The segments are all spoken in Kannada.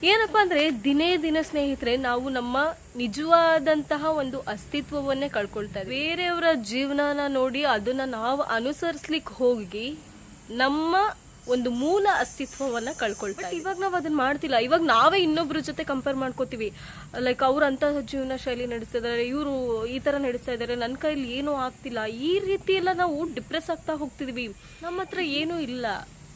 ಏನಪ್ಪಾ ಅಂದ್ರೆ ದಿನೇ ದಿನ ಸ್ನೇಹಿತರೆ ನಾವು ನಮ್ಮ ನಿಜವಾದಂತಹ ಒಂದು ಅಸ್ತಿತ್ವವನ್ನೇ ಕಳ್ಕೊಳ್ತಾ ಇದ್ದೀವಿ. ಬೇರೆಯವರ ಜೀವನನ ನೋಡಿ ಅದನ್ನ ನಾವು ಅನುಸರಿಸ್ಲಿಕ್ಕೆ ಹೋಗಿ ನಮ್ಮ ಒಂದು ಮೂಲ ಅಸ್ತಿತ್ವವನ್ನ ಕಳ್ಕೊಳ್ತಾ ಇದ್ದೀವಿ. ಇವಾಗ ನಾವು ಅದನ್ನ ಮಾಡ್ತಿಲ್ಲ. ಇವಾಗ ನಾವೇ ಇನ್ನೊಬ್ರ ಜೊತೆ ಕಂಪೇರ್ ಮಾಡ್ಕೋತೀವಿ. ಲೈಕ್ ಅವ್ರು ಅಂತಹ ಜೀವನ ಶೈಲಿ ನಡೆಸ್ತಾ ಇದಾರೆ, ಇವರು ಈ ತರ ನಡೆಸ್ತಾ ಇದಾರೆ, ನನ್ನ ಕೈಲಿ ಏನೂ ಆಗ್ತಿಲ್ಲ, ಈ ರೀತಿ ಎಲ್ಲ ನಾವು ಡಿಪ್ರೆಸ್ ಆಗ್ತಾ ಹೋಗ್ತಿದೀವಿ. ನಮ್ಮ ಹತ್ರ ಏನೂ ಇಲ್ಲ.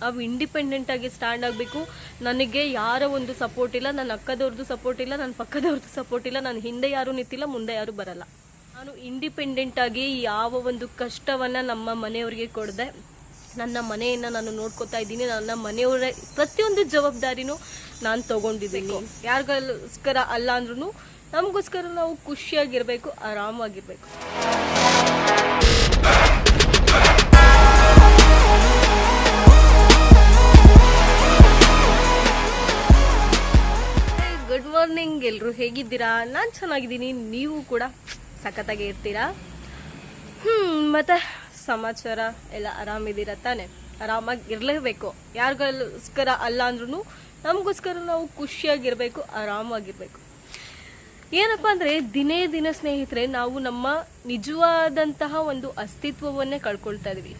ನಾವು ಇಂಡಿಪೆಂಡೆಂಟ್ ಆಗಿ ಸ್ಟ್ಯಾಂಡ್ ಆಗಬೇಕು. ನನಗೆ ಯಾರ ಒಂದು ಸಪೋರ್ಟ್ ಇಲ್ಲ, ನನ್ನ ಅಕ್ಕದವ್ರದ್ದು ಸಪೋರ್ಟ್ ಇಲ್ಲ, ನನ್ನ ಪಕ್ಕದವ್ರದ್ದು ಸಪೋರ್ಟ್ ಇಲ್ಲ, ನನ್ನ ಹಿಂದೆ ಯಾರು ನಿಂತಿಲ್ಲ, ಮುಂದೆ ಯಾರು ಬರಲ್ಲ. ನಾನು ಇಂಡಿಪೆಂಡೆಂಟ್ ಆಗಿ ಯಾವ ಒಂದು ಕಷ್ಟವನ್ನ ನಮ್ಮ ಮನೆಯವರಿಗೆ ಕೊಡದೆ ನನ್ನ ಮನೆಯನ್ನ ನಾನು ನೋಡ್ಕೋತಾ ಇದ್ದೀನಿ. ನನ್ನ ಮನೆಯವರ ಪ್ರತಿಯೊಂದು ಜವಾಬ್ದಾರಿನೂ ನಾನು ತಗೊಂಡಿದ್ದೀನಿ. ಯಾರಿಗೋಸ್ಕರ ಅಲ್ಲ ಅಂದ್ರೂ ನಮಗೋಸ್ಕರ ನಾವು ಖುಷಿಯಾಗಿರ್ಬೇಕು, ಆರಾಮಾಗಿರ್ಬೇಕು. ಗುಡ್ ಮಾರ್ನಿಂಗ್, ಎಲ್ರು ಹೇಗಿದ್ದೀರಾ? ನಾನು ಚೆನ್ನಾಗಿದ್ದೀನಿ, ನೀವು ಕೂಡ ಸಖತ್ತಾಗಿ ಇರ್ತೀರಾ. ಮತ್ತೆ ಸಮಾಚಾರ ಎಲ್ಲ ಆರಾಮಿದ್ದೀರಾ ತಾನೆ? ಆರಾಮಾಗಿ ಇರಲೇಬೇಕು. ಯಾರಿಗೋಸ್ಕರ ಅಲ್ಲ ಅಂದ್ರೂ ನಮಗೋಸ್ಕರ ನಾವು ಖುಷಿಯಾಗಿರ್ಬೇಕು, ಆರಾಮಾಗಿರ್ಬೇಕು. ಏನಪ್ಪಾ ಅಂದ್ರೆ ದಿನೇ ದಿನ ಸ್ನೇಹಿತರೆ ನಾವು ನಮ್ಮ ನಿಜವಾದಂತಹ ಒಂದು ಅಸ್ತಿತ್ವವನ್ನೇ ಕಳ್ಕೊಳ್ತಾ ಇದೀವಿ.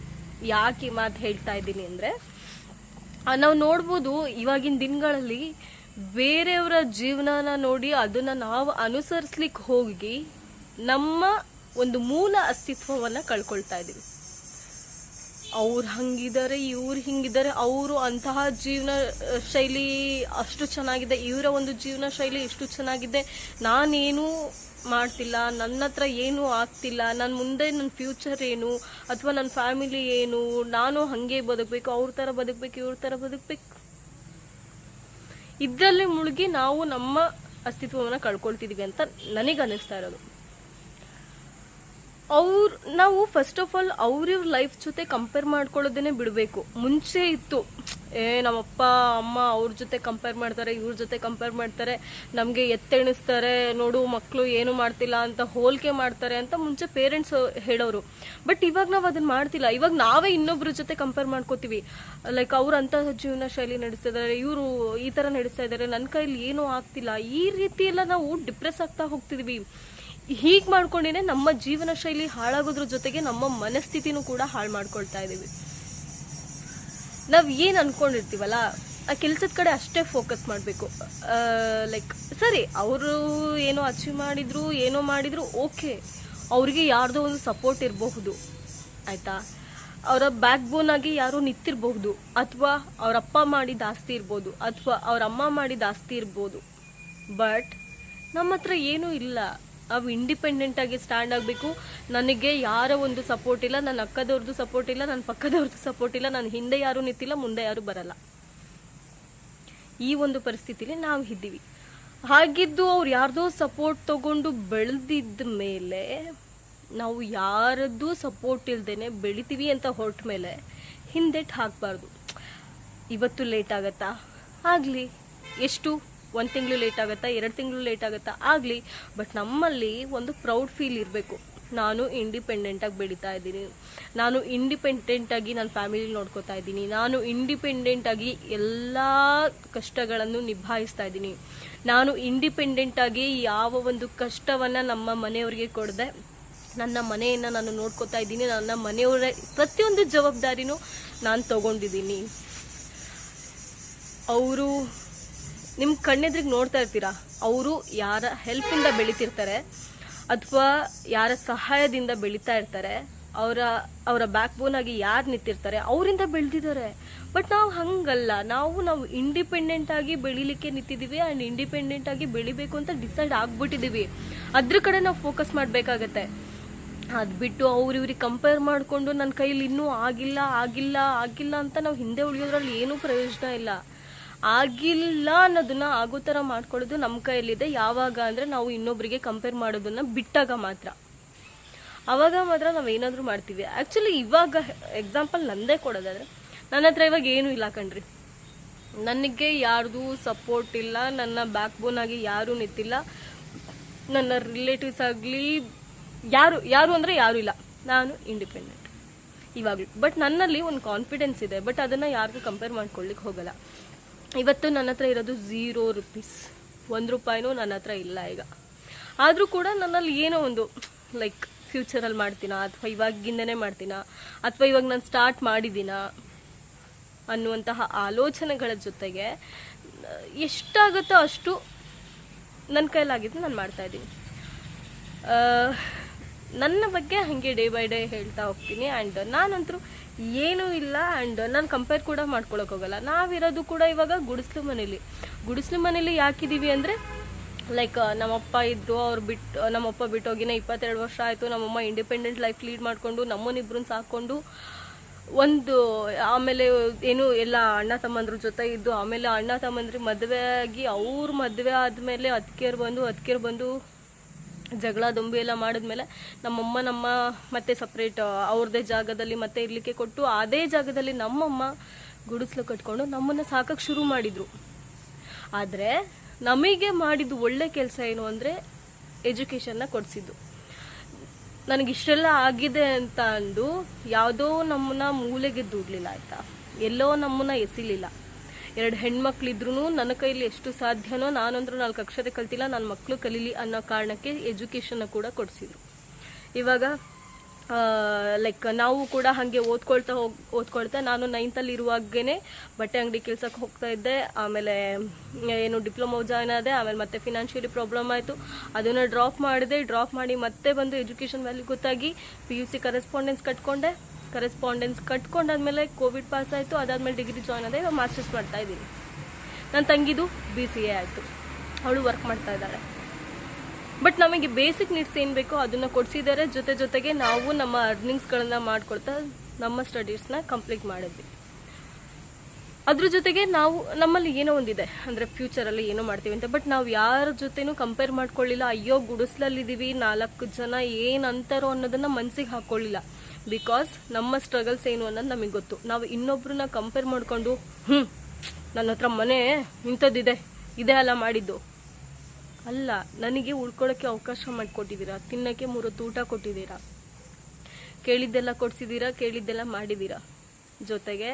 ಯಾಕೆ ಈ ಮಾತು ಹೇಳ್ತಾ ಇದ್ದೀನಿ ಅಂದ್ರೆ, ನಾವು ನೋಡ್ಬೋದು ಇವಾಗಿನ ದಿನಗಳಲ್ಲಿ ಬೇರೆಯವರ ಜೀವನನ ನೋಡಿ ಅದನ್ನ ನಾವು ಅನುಸರಿಸ್ಲಿಕ್ಕೆ ಹೋಗಿ ನಮ್ಮ ಒಂದು ಮೂಲ ಅಸ್ತಿತ್ವವನ್ನ ಕಳ್ಕೊಳ್ತಾ ಇದೀವಿ. ಅವ್ರು ಹಂಗಿದ್ದಾರೆ, ಇವ್ರು ಹಿಂಗಿದ್ದಾರೆ, ಅವರು ಅಂತಹ ಜೀವನ ಶೈಲಿ ಅಷ್ಟು ಚೆನ್ನಾಗಿದೆ, ಇವರ ಒಂದು ಜೀವನ ಶೈಲಿ ಇಷ್ಟು ಚೆನ್ನಾಗಿದೆ, ನಾನೇನು ಮಾಡ್ತಿಲ್ಲ, ನನ್ನ ಹತ್ರ ಏನೂ ಆಗ್ತಿಲ್ಲ, ನನ್ನ ಮುಂದೆ ನನ್ನ ಫ್ಯೂಚರ್ ಏನು ಅಥವಾ ನನ್ನ ಫ್ಯಾಮಿಲಿ ಏನು, ನಾನು ಹಂಗೆ ಬದುಕಬೇಕು, ಅವ್ರ ಥರ ಬದುಕಬೇಕು, ಇವ್ರ ಥರ ಬದುಕಬೇಕು, ಇದರಲ್ಲಿ ಮುಳುಗಿ ನಾವು ನಮ್ಮ ಅಸ್ತಿತ್ವವನ್ನು ಕಳ್ಕೊಳ್ತಿದೀವಿ ಅಂತ ನನಗೆ ಅನಿಸ್ತಾ ಇರೋದು. ನಾವು ಫಸ್ಟ್ ಆಫ್ ಆಲ್ ಅವ್ರಿವ್ರ ಲೈಫ್ ಜೊತೆ ಕಂಪೇರ್ ಮಾಡ್ಕೊಳ್ಳೋದೇನೆ ಬಿಡಬೇಕು. ಮುಂಚೆ ಇತ್ತು, ನಮ್ಮಪ್ಪ ಅಮ್ಮ ಅವ್ರ ಜೊತೆ ಕಂಪೇರ್ ಮಾಡ್ತಾರೆ, ಇವ್ರ ಜೊತೆ ಕಂಪೇರ್ ಮಾಡ್ತಾರೆ, ನಮಗೆ ಎತ್ತೆಣಿಸ್ತಾರೆ, ನೋಡು ಮಕ್ಕಳು ಏನು ಮಾಡ್ತಿಲ್ಲ ಅಂತ ಹೋಲಿಕೆ ಮಾಡ್ತಾರೆ ಅಂತ ಮುಂಚೆ ಪೇರೆಂಟ್ಸ್ ಹೇಳೋರು. ಬಟ್ ಇವಾಗ ನಾವು ಅದನ್ನ ಮಾಡ್ತಿಲ್ಲ. ಇವಾಗ ನಾವೇ ಇನ್ನೊಬ್ರ ಜೊತೆ ಕಂಪೇರ್ ಮಾಡ್ಕೋತೀವಿ. ಲೈಕ್ ಅವ್ರು ಅಂತಹ ಜೀವನ ಶೈಲಿ ನಡೆಸ್ತಾ ಇದಾರೆ, ಇವರು ಈ ತರ ನಡೆಸ್ತಾ ಇದಾರೆ, ನನ್ನ ಕೈಲಿ ಏನೂ ಆಗ್ತಿಲ್ಲ, ಈ ರೀತಿ ಎಲ್ಲ ನಾವು ಡಿಪ್ರೆಸ್ ಆಗ್ತಾ ಹೋಗ್ತಿದೀವಿ. ಹೀಗೆ ಮಾಡ್ಕೊಂಡಿನೇ ನಮ್ಮ ಜೀವನ ಶೈಲಿ ಹಾಳಾಗೋದ್ರ ಜೊತೆಗೆ ನಮ್ಮ ಮನಸ್ಥಿತಿನೂ ಕೂಡ ಹಾಳು ಮಾಡ್ಕೊಳ್ತಾ ಇದೀವಿ. ನಾವ್ ಏನ್ ಅನ್ಕೊಂಡಿರ್ತೀವಲ್ಲ ಆ ಕೆಲ್ಸದ ಕಡೆ ಅಷ್ಟೇ ಫೋಕಸ್ ಮಾಡ್ಬೇಕು. ಲೈಕ್ ಸರಿ, ಅವರು ಏನೋ ಅಚೀವ್ ಮಾಡಿದ್ರು, ಏನೋ ಮಾಡಿದ್ರು, ಓಕೆ, ಅವ್ರಿಗೆ ಯಾರ್ದೋ ಒಂದು ಸಪೋರ್ಟ್ ಇರಬಹುದು, ಆಯ್ತಾ, ಅವರ ಬ್ಯಾಕ್ ಬೋನ್ ಆಗಿ ಯಾರೋ ನಿಂತಿರಬಹುದು, ಅಥವಾ ಅವ್ರ ಅಪ್ಪ ಮಾಡಿದ ಆಸ್ತಿ ಇರ್ಬೋದು, ಅಥವಾ ಅವ್ರ ಅಮ್ಮ ಮಾಡಿದ ಆಸ್ತಿ ಇರ್ಬೋದು. ಬಟ್ ನಮ್ಮ ಹತ್ರ ಏನೂ ಇಲ್ಲ. ನಾವು ಇಂಡಿಪೆಂಡೆಂಟ್ ಆಗಿ ಸ್ಟ್ಯಾಂಡ್ ಆಗಬೇಕು. ನನಗೆ ಯಾರ ಒಂದು ಸಪೋರ್ಟ್ ಇಲ್ಲ, ನನ್ನ ಅಕ್ಕದವ್ರದ್ದು ಸಪೋರ್ಟ್ ಇಲ್ಲ, ನನ್ನ ಪಕ್ಕದವ್ರದ್ದು ಸಪೋರ್ಟ್ ಇಲ್ಲ, ನನ್ನ ಹಿಂದೆ ಯಾರು ನಿಂತಿಲ್ಲ, ಮುಂದೆ ಯಾರು ಬರಲ್ಲ. ಈ ಒಂದು ಪರಿಸ್ಥಿತಿಲಿ ನಾವು ಇದ್ದೀವಿ. ಹಾಗಿದ್ದು ಅವ್ರು ಯಾರ್ದೋ ಸಪೋರ್ಟ್ ತಗೊಂಡು ಬೆಳೆದಿದ್ದ ಮೇಲೆ ನಾವು ಯಾರದ್ದು ಸಪೋರ್ಟ್ ಇಲ್ದೇನೆ ಬೆಳಿತೀವಿ ಅಂತ ಹೊರಟ ಮೇಲೆ ಹಿಂದೆಟ್ಟು ಹಾಕಬಾರ್ದು. ಇವತ್ತು ಲೇಟ್ ಆಗತ್ತಾ? ಆಗಲಿ. ಎಷ್ಟು? 1 ತಿಂಗಳು ಲೇಟ್ ಆಗುತ್ತಾ, 2 ತಿಂಗಳು ಲೇಟ್ ಆಗುತ್ತಾ, ಆಗಲಿ. ಬಟ್ ನಮ್ಮಲ್ಲಿ ಒಂದು ಪ್ರೌಡ್ ಫೀಲ್ ಇರಬೇಕು. ನಾನು ಇಂಡಿಪೆಂಡೆಂಟಾಗಿ ಬೆಳೀತಾ ಇದ್ದೀನಿ, ನಾನು ಇಂಡಿಪೆಂಡೆಂಟಾಗಿ ನನ್ನ ಫ್ಯಾಮಿಲಿ ನೋಡ್ಕೋತಾ ಇದ್ದೀನಿ, ನಾನು ಇಂಡಿಪೆಂಡೆಂಟಾಗಿ ಎಲ್ಲ ಕಷ್ಟಗಳನ್ನು ನಿಭಾಯಿಸ್ತಾ ಇದ್ದೀನಿ, ನಾನು ಇಂಡಿಪೆಂಡೆಂಟಾಗಿ ಯಾವ ಒಂದು ಕಷ್ಟವನ್ನು ನಮ್ಮ ಮನೆಯವರಿಗೆ ಕೊಡದೆ ನನ್ನ ಮನೆಯನ್ನು ನಾನು ನೋಡ್ಕೋತಾ ಇದ್ದೀನಿ, ನನ್ನ ಮನೆಯವರ ಪ್ರತಿಯೊಂದು ಜವಾಬ್ದಾರಿನೂ ನಾನು ತಗೊಂಡಿದ್ದೀನಿ. ಅವರು ನಿಮ್ಮ ಕಣ್ಣೆದ್ರಿಗೆ ನೋಡ್ತಾ ಇರ್ತೀರಾ, ಅವರು ಯಾರ ಹೆಲ್ಪಿಂದ ಬೆಳಿತಿರ್ತಾರೆ ಅಥವಾ ಯಾರ ಸಹಾಯದಿಂದ ಬೆಳೀತಾ ಇರ್ತಾರೆ, ಅವರ ಬ್ಯಾಕ್ ಬೋನ್ ಆಗಿ ಯಾರು ನಿಂತಿರ್ತಾರೆ, ಅವರಿಂದ ಬೆಳೆದಿದ್ದಾರೆ. ಬಟ್ ನಾವು ಹಂಗಲ್ಲ. ನಾವು ಇಂಡಿಪೆಂಡೆಂಟ್ ಆಗಿ ಬೆಳಿಲಿಕ್ಕೆ ನಿಂತಿದ್ದೀವಿ ಆ್ಯಂಡ್ ಇಂಡಿಪೆಂಡೆಂಟ್ ಆಗಿ ಬೆಳಿಬೇಕು ಅಂತ ಡಿಸೈಡ್ ಆಗ್ಬಿಟ್ಟಿದ್ದೀವಿ. ಅದ್ರ ಕಡೆ ನಾವು ಫೋಕಸ್ ಮಾಡಬೇಕಾಗತ್ತೆ. ಅದು ಬಿಟ್ಟು ಇವ್ರಿಗೆ ಕಂಪೇರ್ ಮಾಡಿಕೊಂಡು ನನ್ನ ಕೈಲಿ ಇನ್ನೂ ಆಗಿಲ್ಲ ಆಗಿಲ್ಲ ಆಗಿಲ್ಲ ಅಂತ ನಾವು ಹಿಂದೆ ಉಳಿಯೋದ್ರಲ್ಲಿ ಏನೂ ಪ್ರಯೋಜನ ಇಲ್ಲ. ಆಗಿಲ್ಲ ಅನ್ನೋದನ್ನ ಆಗೋ ಥರ ಮಾಡ್ಕೊಳ್ಳೋದು ನಮ್ಮ ಕೈಯಲ್ಲಿದೆ. ಯಾವಾಗ ಅಂದರೆ ನಾವು ಇನ್ನೊಬ್ಬರಿಗೆ ಕಂಪೇರ್ ಮಾಡೋದನ್ನ ಬಿಟ್ಟಾಗ ಮಾತ್ರ. ಆವಾಗ ಮಾತ್ರ ನಾವೇನಾದರೂ ಮಾಡ್ತೀವಿ. ಆ್ಯಕ್ಚುಲಿ ಇವಾಗ ಎಕ್ಸಾಂಪಲ್ ನಂದೇ ಕೊಡೋದಾದ್ರೆ, ನನ್ನ ಹತ್ರ ಇವಾಗ ಏನೂ ಇಲ್ಲ ಕಣ್ರಿ. ನನಗೆ ಯಾರ್ದು ಸಪೋರ್ಟ್ ಇಲ್ಲ, ನನ್ನ ಬ್ಯಾಕ್ ಬೋನ್ ಆಗಿ ಯಾರೂ ನಿಂತಿಲ್ಲ, ನನ್ನ ರಿಲೇಟಿವ್ಸ್ ಆಗಲಿ ಯಾರು ಅಂದರೆ ಯಾರೂ ಇಲ್ಲ. ನಾನು ಇಂಡಿಪೆಂಡೆಂಟ್ ಇವಾಗಲೂ. ಬಟ್ ನನ್ನಲ್ಲಿ ಒಂದು ಕಾನ್ಫಿಡೆನ್ಸ್ ಇದೆ. ಬಟ್ ಅದನ್ನು ಯಾರಿಗೂ ಕಂಪೇರ್ ಮಾಡ್ಕೊಳ್ಳಿಕ್ಕೆ ಹೋಗಲ್ಲ. ಇವತ್ತು ನನ್ನ ಹತ್ರ ಇರೋದು 0 ರೂಪೀಸ್, 1 ರೂಪಾಯಿನೂ ನನ್ನ ಹತ್ರ ಇಲ್ಲ ಈಗ. ಆದರೂ ಕೂಡ ನನ್ನಲ್ಲಿ ಏನೋ ಒಂದು ಲೈಕ್ ಫ್ಯೂಚರಲ್ಲಿ ಮಾಡ್ತೀನಾ ಅಥವಾ ಇವಾಗಿಂದನೇ ಮಾಡ್ತೀನಾ ಅಥವಾ ಇವಾಗ ನಾನು ಸ್ಟಾರ್ಟ್ ಮಾಡಿದ್ದೀನಾ ಅನ್ನುವಂತಹ ಆಲೋಚನೆಗಳ ಜೊತೆಗೆ ಎಷ್ಟಾಗುತ್ತೋ ಅಷ್ಟು ನನ್ನ ಕೈಲಾಗಿದ್ದು ನಾನು ಮಾಡ್ತಾಯಿದ್ದೀನಿ. ನನ್ನ ಬಗ್ಗೆ ಹಾಗೆ ಡೇ ಬೈ ಡೇ ಹೇಳ್ತಾ ಹೋಗ್ತೀನಿ. ಆ್ಯಂಡ್ ನಾನಂತರೂ ಏನೂ ಇಲ್ಲ. ಆ್ಯಂಡ್ ನಾನು ಕಂಪೇರ್ ಕೂಡ ಮಾಡ್ಕೊಳಕ್ಕೋಗಲ್ಲ. ನಾವಿರೋದು ಕೂಡ ಇವಾಗ ಗುಡಿಸ್ಲು ಮನೇಲಿ ಯಾಕಿದ್ದೀವಿ ಅಂದರೆ ಲೈಕ್ ನಮ್ಮಪ್ಪ ಇದ್ದರು, ನಮ್ಮಪ್ಪ ಬಿಟ್ಟೋಗಿನ 22 ವರ್ಷ ಆಯಿತು. ನಮ್ಮಮ್ಮ ಇಂಡಿಪೆಂಡೆಂಟ್ ಲೈಫ್ ಲೀಡ್ ಮಾಡಿಕೊಂಡು ನಮ್ಮನಿಬ್ರನ್ನ ಸಾಕೊಂಡು ಆಮೇಲೆ ಏನು ಎಲ್ಲ ಅಣ್ಣ ತಮ್ಮಂದ್ರ ಜೊತೆ ಇದ್ದು, ಆಮೇಲೆ ಅಣ್ಣ ತಮ್ಮಂದ್ರಿಗೆ ಮದುವೆ ಆಗಿ ಅವ್ರ ಮದುವೆ ಆದಮೇಲೆ ಅದಕ್ಕೆರು ಬಂದು ಜಗಳ ದೊಂಬಿ ಎಲ್ಲ ಮಾಡಿದ್ಮೇಲೆ ನಮ್ಮಮ್ಮ ಮತ್ತೆ ಸಪ್ರೇಟ್ ಅವ್ರದ್ದೇ ಜಾಗದಲ್ಲಿ ಮತ್ತೆ ಇರ್ಲಿಕ್ಕೆ ಕೊಟ್ಟು, ಅದೇ ಜಾಗದಲ್ಲಿ ನಮ್ಮಮ್ಮ ಗುಡಿಸ್ಲು ಕಟ್ಕೊಂಡು ನಮ್ಮನ್ನು ಸಾಕಕ್ಕೆ ಶುರು ಮಾಡಿದ್ರು. ಆದರೆ ನಮಗೆ ಮಾಡಿದ್ದು ಒಳ್ಳೆ ಕೆಲಸ ಏನು ಅಂದರೆ ಎಜುಕೇಷನ್ನ ಕೊಡಿಸಿದ್ದು. ನನಗಿಷ್ಟೆಲ್ಲ ಆಗಿದೆ ಅಂತ ಅಂದು ಯಾವುದೋ ನಮ್ಮನ್ನ ಮೂಲೆಗೆ ದೂಡಲಿಲ್ಲ, ಆಯಿತಾ, ಎಲ್ಲೋ ನಮ್ಮನ್ನ ಎಸಿಲಿಲ್ಲ. 2 ಹೆಣ್ಮಕ್ಳಿದ್ರೂ ನನ್ನ ಕೈಲಿ ಎಷ್ಟು ಸಾಧ್ಯನೋ, ನಾನಂದ್ರೂ 4 ಅಕ್ಷರ ಕಲ್ತಿಲ್ಲ, ನನ್ನ ಮಕ್ಕಳು ಕಲೀಲಿ ಅನ್ನೋ ಕಾರಣಕ್ಕೆ ಎಜುಕೇಷನ್ನ ಕೂಡ ಕೊಡಿಸಿದ್ರು. ಇವಾಗ ಲೈಕ್ ನಾವು ಕೂಡ ಹಾಗೆ ಓದ್ಕೊಳ್ತಾ ನಾನು 9th ಇರುವಾಗೇ ಬಟ್ಟೆ ಅಂಗಡಿ ಕೆಲ್ಸಕ್ಕೆ ಹೋಗ್ತಾ ಇದ್ದೆ. ಆಮೇಲೆ ಏನು ಡಿಪ್ಲೊಮಾ ಜಾಯ್ನ್ ಆದೆ. ಆಮೇಲೆ ಮತ್ತೆ ಫಿನಾನ್ಷಿಯಲಿ ಪ್ರಾಬ್ಲಮ್ ಆಯಿತು, ಅದನ್ನು ಡ್ರಾಪ್ ಮಾಡಿ ಮತ್ತೆ ಬಂದು ಎಜುಕೇಷನ್ ವ್ಯಾಲ್ಯೂ ಗೊತ್ತಾಗಿ PUC ಕರೆಸ್ಪಾಂಡೆನ್ಸ್ ಕಟ್ಕೊಂಡಾದ್ಮೇಲೆ ಕೋವಿಡ್ ಪಾಸ್ ಆಯಿತು. ಅದಾದ್ಮೇಲೆ ಡಿಗ್ರಿ ಜಾಯ್ನ್ ಆದೆ. ಇವಾಗ ಮಾಸ್ಟರ್ಸ್ ಮಾಡ್ತಾ ಇದ್ದೀನಿ. ನನ್ನ ತಂಗಿದು BCA ಆಯಿತು, ಅವಳು ವರ್ಕ್ ಮಾಡ್ತಾ ಇದ್ದಾಳೆ. ಬಟ್ ನಮಗೆ ಬೇಸಿಕ್ ನೀಡ್ಸ್ ಏನು ಬೇಕೋ ಅದನ್ನು ಕೊಡಿಸಿದ್ದಾರೆ. ಜೊತೆಗೆ ನಾವು ನಮ್ಮ ಅರ್ನಿಂಗ್ಸ್ಗಳನ್ನ ಮಾಡ್ಕೊಳ್ತಾ ನಮ್ಮ ಸ್ಟಡೀಸ್ನ ಕಂಪ್ಲೀಟ್ ಮಾಡಿದ್ವಿ. ಅದ್ರ ಜೊತೆಗೆ ನಮ್ಮಲ್ಲಿ ಏನೋ ಒಂದಿದೆ ಅಂದರೆ ಫ್ಯೂಚರಲ್ಲಿ ಏನೋ ಮಾಡ್ತೀವಿ ಅಂತ. ಬಟ್ ನಾವು ಯಾರ ಜೊತೆನೂ ಕಂಪೇರ್ ಮಾಡ್ಕೊಳ್ಳಿಲ್ಲ. ಅಯ್ಯೋ ಗುಡಿಸ್ಲಲ್ಲಿದ್ದೀವಿ, 4 ಜನ ಏನಂತಾರೋ ಅನ್ನೋದನ್ನ ಮನಸ್ಸಿಗೆ ಹಾಕ್ಕೊಳ್ಳಿಲ್ಲ. ಬಿಕಾಸ್ ನಮ್ಮ ಸ್ಟ್ರಗಲ್ಸ್ ಏನು ಅನ್ನೋದು ನಮಗೆ ಗೊತ್ತು. ನಾವು ಇನ್ನೊಬ್ರನ್ನ ಕಂಪೇರ್ ಮಾಡಿಕೊಂಡು ನನ್ನ ಹತ್ರ ಮನೆ ಇಂಥದ್ದಿದೆ, ಇದೇ ಅಲ್ಲ ಮಾಡಿದ್ದು ಅಲ್ಲ. ನನಗೆ ಉಳ್ಕೊಳ್ಳೋಕ್ಕೆ ಅವಕಾಶ ಮಾಡಿಕೊಟ್ಟಿದ್ದೀರಾ, ತಿನ್ನೋಕ್ಕೆ 3 ಹೊತ್ತು ಊಟ ಕೊಟ್ಟಿದ್ದೀರಾ, ಕೇಳಿದ್ದೆಲ್ಲ ಕೊಡಿಸಿದ್ದೀರಾ, ಕೇಳಿದ್ದೆಲ್ಲ ಮಾಡಿದ್ದೀರಾ. ಜೊತೆಗೆ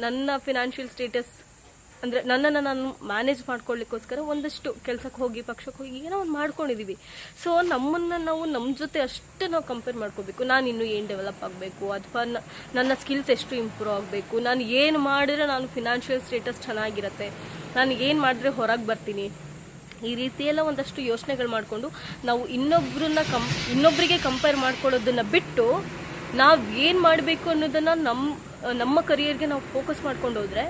ನನ್ನ ಫಿನಾನ್ಷಿಯಲ್ ಸ್ಟೇಟಸ್ ಅಂದರೆ ನನ್ನನ್ನು ನಾನು ಮ್ಯಾನೇಜ್ ಮಾಡ್ಕೊಳ್ಳಿಕ್ಕೋಸ್ಕರ ಒಂದಷ್ಟು ಕೆಲಸಕ್ಕೆ ಹೋಗಿ ಪಕ್ಷಕ್ಕೆ ಹೋಗಿ ಏನೋ ಒಂದು ಮಾಡ್ಕೊಂಡಿದ್ದೀವಿ. ಸೊ ನಮ್ಮನ್ನು ನಾವು ನಮ್ಮ ಜೊತೆ ಅಷ್ಟೇ ನಾವು ಕಂಪೇರ್ ಮಾಡ್ಕೋಬೇಕು. ನಾನು ಇನ್ನೂ ಏನು ಡೆವಲಪ್ ಆಗಬೇಕು, ಅಥವಾ ನನ್ನ ಸ್ಕಿಲ್ಸ್ ಎಷ್ಟು ಇಂಪ್ರೂವ್ ಆಗಬೇಕು, ನಾನು ಏನು ಮಾಡಿದ್ರೆ ನಾನು ಫಿನಾನ್ಷಿಯಲ್ ಸ್ಟೇಟಸ್ ಚೆನ್ನಾಗಿರುತ್ತೆ, ನಾನು ಏನು ಮಾಡಿದ್ರೆ ಹೊರಗೆ ಬರ್ತೀನಿ, ಈ ರೀತಿಯೆಲ್ಲ ಒಂದಷ್ಟು ಯೋಚನೆಗಳು ಮಾಡಿಕೊಂಡು ನಾವು ಇನ್ನೊಬ್ಬರಿಗೆ ಕಂಪೇರ್ ಮಾಡ್ಕೊಳ್ಳೋದನ್ನು ಬಿಟ್ಟು ನಾವು ಏನು ಮಾಡಬೇಕು ಅನ್ನೋದನ್ನು ನಮ್ಮ ಕರಿಯರ್ಗೆ ನಾವು ಫೋಕಸ್ ಮಾಡ್ಕೊಂಡು ಹೋದರೆ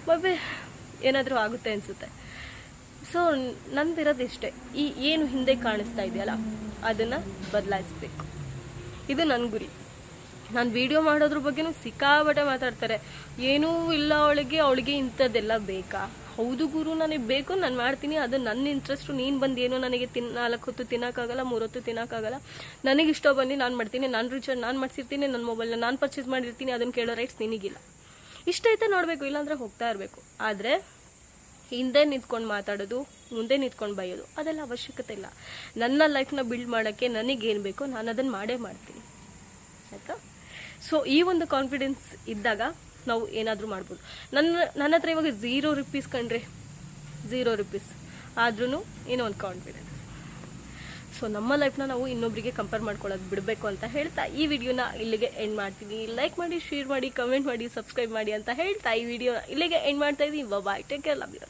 ಮೇ ಏನಾದರೂ ಆಗುತ್ತೆ ಅನಿಸುತ್ತೆ. ಸೊ ನಂದಿರೋದು ಇಷ್ಟೇ. ಏನು ಹಿಂದೆ ಕಾಣಿಸ್ತಾ ಇದೆಯಲ್ಲ ಅದನ್ನು ಬದಲಾಯಿಸ್ಬೇಕು, ಇದು ನನ್ನ ಗುರಿ. ನಾನು ವಿಡಿಯೋ ಮಾಡೋದ್ರ ಬಗ್ಗೆನೂ ಸಿಕ್ಕಾಬಟ್ಟೆ ಮಾತಾಡ್ತಾರೆ. ಏನೂ ಇಲ್ಲ ಅವಳಿಗೆ ಇಂಥದ್ದೆಲ್ಲ ಬೇಕಾ? ಹೌದು ಗುರು, ನನಗೆ ಬೇಕು, ನಾನು ಮಾಡ್ತೀನಿ, ಅದು ನನ್ನ ಇಂಟ್ರೆಸ್ಟು. ನೀನು ಬಂದು ಏನೋ ನನಗೆ 4 ಹೊತ್ತು ತಿನ್ನೋಕ್ಕಾಗಲ್ಲ, 3 ಹೊತ್ತು ತಿನ್ನೋಕ್ಕಾಗಲ್ಲ. ನನಗೆ ಇಷ್ಟ ಬಂದು ನಾನು ಮಾಡ್ತೀನಿ, ನಾನು ರೀಚಾರ್ಜ್ ನಾನು ಮಾಡಿಸಿರ್ತೀನಿ, ನನ್ನ ಮೊಬೈಲ್ನ ನಾನು ಪರ್ಚೇಸ್ ಮಾಡಿರ್ತೀನಿ, ಅದನ್ನು ಕೇಳೋ ರೈಟ್ಸ್ ನಿನಗಿಲ್ಲ. ಇಷ್ಟ ಐತೆ ನೋಡಬೇಕು, ಇಲ್ಲಾಂದರೆ ಹೋಗ್ತಾ ಇರಬೇಕು. ಆದರೆ ಹಿಂದೆ ನಿಂತ್ಕೊಂಡು ಮಾತಾಡೋದು, ಮುಂದೆ ನಿಂತ್ಕೊಂಡು ಬೈಯೋದು ಅದೆಲ್ಲ ಅವಶ್ಯಕತೆ ಇಲ್ಲ. ನನ್ನ ಲೈಫ್ನ ಬಿಲ್ಡ್ ಮಾಡೋಕ್ಕೆ ನನಗೇನು ಬೇಕೋ ನಾನು ಅದನ್ನು ಮಾಡ್ತೀನಿ, ಆಯಿತಾ? ಸೊ ಈ ಒಂದು ಕಾನ್ಫಿಡೆನ್ಸ್ ಇದ್ದಾಗ ನಾವು ಏನಾದರೂ ಮಾಡ್ಬೋದು. ನನ್ನ ಹತ್ರ ಇವಾಗ 0 ರೂಪೀಸ್ ಕಂಡ್ರೆ 0 ರೂಪೀಸ್ ಆದ್ರೂ ಏನೋ ಒಂದು ಕಾನ್ಫಿಡೆನ್ಸ್. ಸೊ ನಮ್ಮ ಲೈಫ್ನ ನಾವು ಇನ್ನೊಬ್ಬರಿಗೆ ಕಂಪೇರ್ ಮಾಡ್ಕೊಳ್ಳೋದು ಬಿಡಬೇಕು ಅಂತ ಹೇಳ್ತಾ ಈ ವಿಡಿಯೋನ ಇಲ್ಲಿಗೆ ಎಂಡ್ ಮಾಡ್ತೀನಿ. ಲೈಕ್ ಮಾಡಿ, ಶೇರ್ ಮಾಡಿ, ಕಮೆಂಟ್ ಮಾಡಿ, ಸಬ್ಸ್ಕ್ರೈಬ್ ಮಾಡಿ ಅಂತ ಹೇಳ್ತಾ ಈ ವಿಡಿಯೋನ ಇಲ್ಲಿಗೆ ಎಂಡ್ ಮಾಡ್ತಾ ಇದ್ದೀನಿ. ಬಾಯ್, ಟೇಕ್ ಕೇರ್, ಲವ್ ಯು.